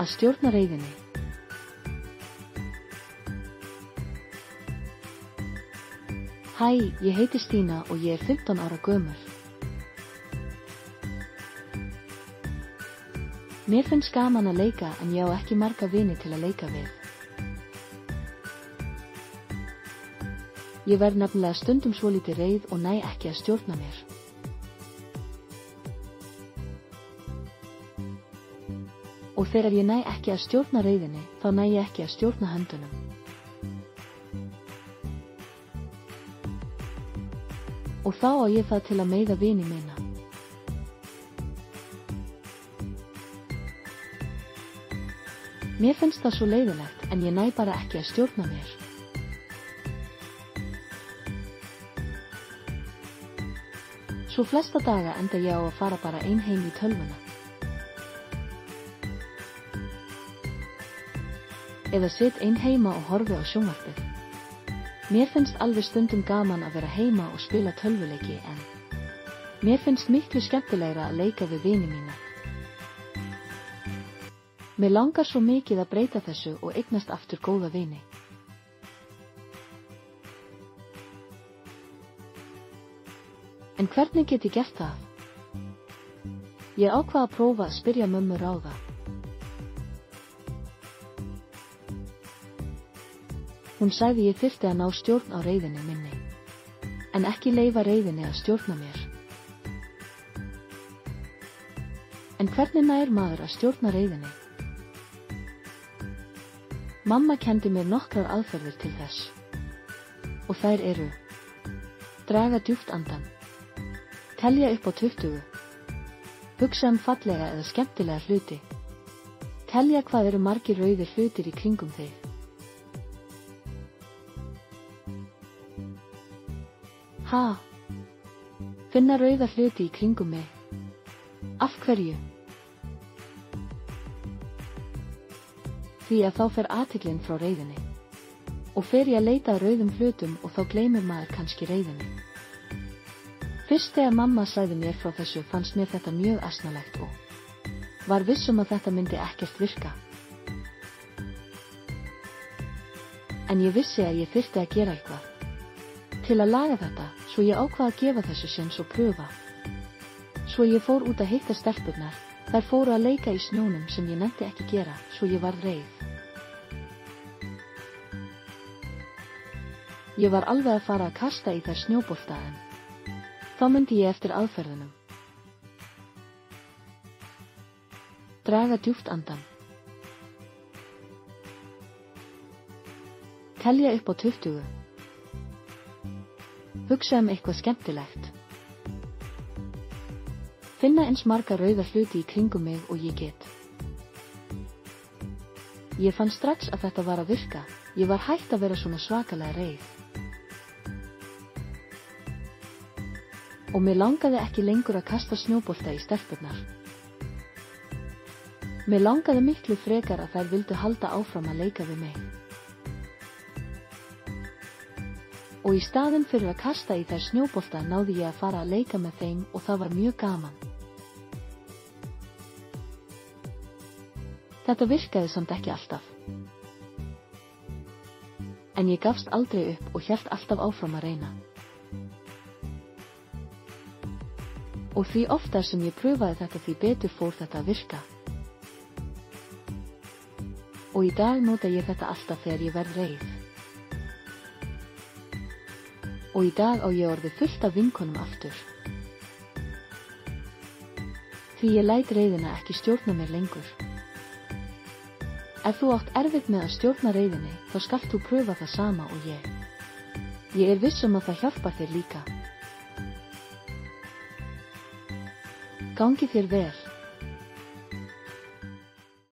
Að stjórna reiðinni. Hæ, ég heiti Stína og ég er 15 ára gömul. Mér finnst gaman að leika en ég á ekki marga vini til að leika við. Ég verð nefnilega stundum svolítið reið og næ ekki að stjórna mér. Og þegar ég næ ekki að stjórna reiðinni, þá næ ég ekki að stjórna höndunum. Og þá á ég það til að meiða vini mína. Mér finnst það svo leiðilegt en ég næ bara ekki að stjórna mér. Svo flesta daga enda ég á að fara bara ein heim í tölvuna. Eða sit ein heima og horfi á sjónvarpið. Mér finnst alveg stundum gaman að vera heima og spila tölvuleiki en mér finnst miklu skemmtilegra að leika við vini mína. Mér langar svo mikið að breyta þessu og eignast aftur góða vini. En hvernig get ég gert það? Ég ákvað að prófa að spyrja mömmu ráða. Hún sagði ég þyrfti að ná stjórn á reiðinni minni. En ekki leyfa reiðinni að stjórna mér. En hvernig nær maður að stjórna reiðinni? Mamma kenndi mér nokkrar aðferðir til þess. Og þær eru: draga djúpt andann. Telja upp á 20. Hugsa fallega eða skemmtilega hluti. Telja hvað eru margir rauðir hlutir í kringum þig. Ha? Finna rauða hluti í kringum mig. Af hverju? Því að þá fer athyglin frá reiðinni. Og fer ég að leita að rauðum hlutum og þá gleymir maður kannski reiðinni. Fyrst þegar mamma sagði mér frá þessu fannst mér þetta mjög asnalegt og var viss að þetta myndi ekkert virka. En ég vissi að ég þyrfti að gera eitthvað til að laga þetta, svo ég ákvað að gefa þessu séns og pröfa. Svo ég fór út að hitta stelpurnar, þær fóru að leika í snjónum sem ég nennti ekki gera, svo ég varð reið. Ég var alveg að fara að kasta í þær snjóbolta en þá myndi ég eftir aðferðunum. Draga djúpt andann. Telja upp á 20. Hugsa eitthvað skemmtilegt. Finna eins marga rauða hluti í kringum mig og ég get. Ég fann strax að þetta var að virka, ég var hætt að vera svona svakalega reið. Og mér langaði ekki lengur að kasta snjóbolta í stelpurnar. Mér langaði miklu frekar að þær vildu halda áfram að leika við mig. Og í staðinn fyrir að kasta í þær snjóbolta náði ég að fara að leika með þeim og það var mjög gaman. Þetta virkaði samt ekki alltaf. En ég gafst aldrei upp og hélt alltaf áfram að reyna. Og því oftar sem ég pröfaði þetta því betur fór þetta að virka. Og í dag nota ég þetta alltaf þegar ég verð reið. Og í dag á ég orðið fullt af vinkonum aftur. Því ég læt reiðina ekki stjórna mér lengur. Ef þú átt erfitt með að stjórna reiðinni, þá skalt þú pröfa það sama og ég. Ég er viss að það hjálpar þér líka. Gangi þér vel.